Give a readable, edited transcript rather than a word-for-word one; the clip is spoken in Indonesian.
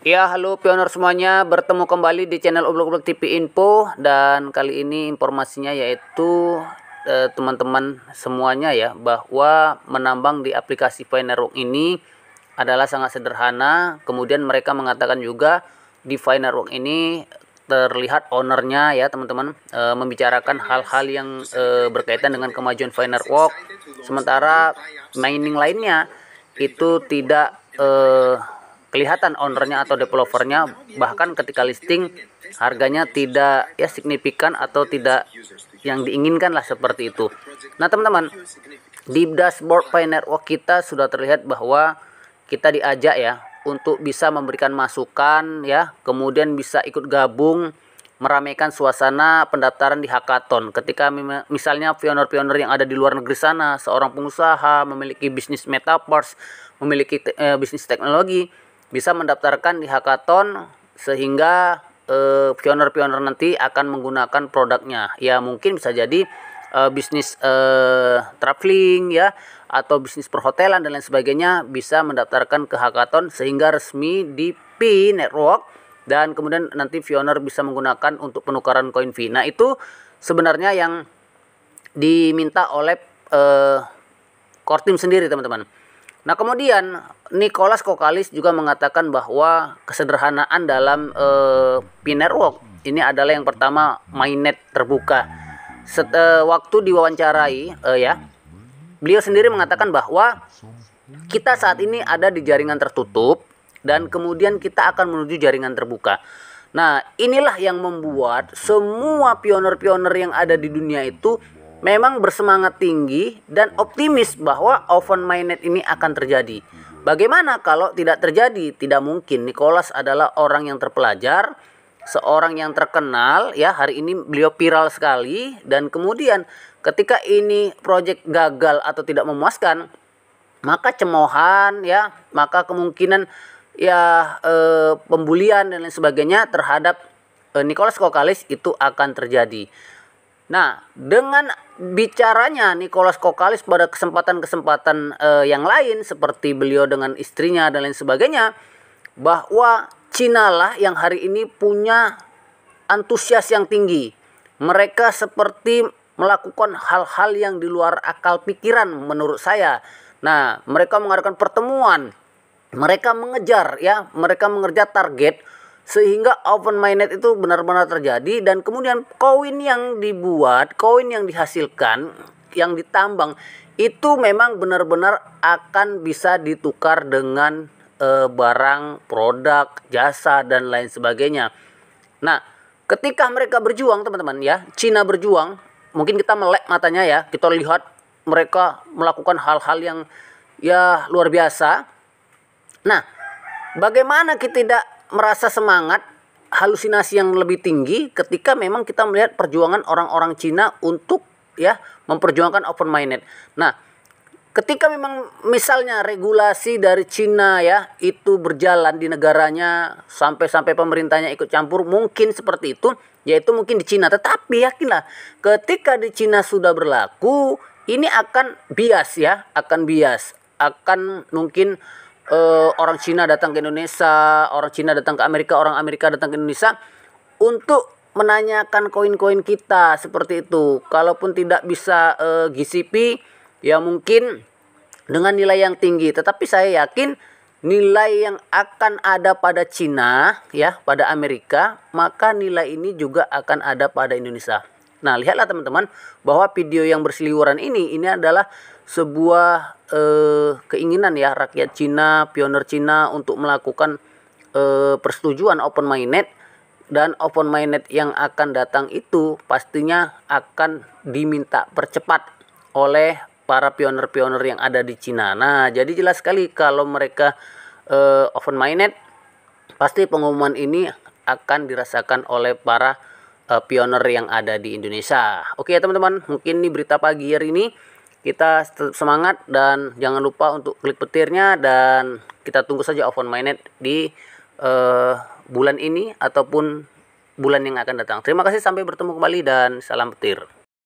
Ya, halo pioner semuanya, bertemu kembali di channel Oblok-Oblok TV Info, dan kali ini informasinya yaitu teman-teman semuanya ya, bahwa menambang di aplikasi Finerwalk ini adalah sangat sederhana. Kemudian mereka mengatakan juga di Finerwalk ini terlihat ownernya ya teman-teman, membicarakan hal-hal yang berkaitan dengan kemajuan Finerwalk, sementara mining lainnya itu tidak kelihatan ownernya atau developernya, bahkan ketika listing harganya tidak ya signifikan atau tidak yang diinginkan lah seperti itu. Nah teman-teman, di dashboard Finerwalk kita sudah terlihat bahwa kita diajak ya untuk bisa memberikan masukan ya, kemudian bisa ikut gabung meramaikan suasana pendaftaran di hackathon. Ketika misalnya pioner-pioner yang ada di luar negeri sana, seorang pengusaha memiliki bisnis metaverse, memiliki bisnis teknologi, bisa mendaftarkan di hackathon sehingga pioner-pioner nanti akan menggunakan produknya. Ya mungkin bisa jadi bisnis traveling ya, atau bisnis perhotelan dan lain sebagainya, bisa mendaftarkan ke hackathon sehingga resmi di Finerwalk, dan kemudian nanti pioner bisa menggunakan untuk penukaran koin V. Nah itu sebenarnya yang diminta oleh core team sendiri teman-teman. Nah kemudian Nicholas Kokalis juga mengatakan bahwa kesederhanaan dalam Finerwalk ini adalah yang pertama mainnet terbuka. Waktu diwawancarai ya, beliau sendiri mengatakan bahwa kita saat ini ada di jaringan tertutup dan kemudian kita akan menuju jaringan terbuka. Nah inilah yang membuat semua pioner-pioner yang ada di dunia itu memang bersemangat tinggi dan optimis bahwa open mainnet ini akan terjadi. Bagaimana kalau tidak terjadi? Tidak mungkin. Nicholas adalah orang yang terpelajar, seorang yang terkenal ya, hari ini beliau viral sekali, dan kemudian ketika ini proyek gagal atau tidak memuaskan, maka cemoohan ya, maka kemungkinan ya pembulian dan lain sebagainya terhadap Nicholas Kokalis itu akan terjadi. Nah, dengan bicaranya Nicholas Kokalis pada kesempatan-kesempatan yang lain, seperti beliau dengan istrinya dan lain sebagainya, bahwa Cina lah yang hari ini punya antusias yang tinggi. Mereka seperti melakukan hal-hal yang di luar akal pikiran menurut saya. Nah, mereka mengadakan pertemuan, mereka mengejar ya, mereka mengejar target sehingga open mainnet itu benar-benar terjadi, dan kemudian koin yang dibuat, koin yang dihasilkan, yang ditambang itu memang benar-benar akan bisa ditukar dengan barang, produk, jasa dan lain sebagainya. Nah, ketika mereka berjuang teman-teman ya, Cina berjuang, mungkin kita melek matanya ya, kita lihat mereka melakukan hal-hal yang ya luar biasa. Nah, bagaimana kita tidak merasa semangat, halusinasi yang lebih tinggi ketika memang kita melihat perjuangan orang-orang Cina untuk ya memperjuangkan open mainnet. Nah, ketika memang misalnya regulasi dari Cina ya itu berjalan di negaranya, sampai pemerintahnya ikut campur, mungkin seperti itu, yaitu mungkin di Cina. Tetapi yakinlah ketika di Cina sudah berlaku, ini akan bias ya, akan mungkin orang Cina datang ke Indonesia, orang Cina datang ke Amerika, orang Amerika datang ke Indonesia untuk menanyakan koin-koin kita seperti itu. Kalaupun tidak bisa GCP, ya mungkin dengan nilai yang tinggi. Tetapi saya yakin nilai yang akan ada pada Cina ya, pada Amerika, maka nilai ini juga akan ada pada Indonesia. Nah, lihatlah teman-teman bahwa video yang berseliweran ini adalah sebuah keinginan ya rakyat Cina, pioner Cina untuk melakukan persetujuan open mainnet, dan open mainnet yang akan datang itu pastinya akan diminta percepat oleh para pioner-pioner yang ada di Cina. Nah, jadi jelas sekali kalau mereka open mainnet, pasti pengumuman ini akan dirasakan oleh para pioner yang ada di Indonesia. Oke ya teman-teman, mungkin ini berita pagi hari ini. Kita tetap semangat dan jangan lupa untuk klik petirnya, dan kita tunggu saja open mainnet di bulan ini ataupun bulan yang akan datang. Terima kasih, sampai bertemu kembali dan salam petir.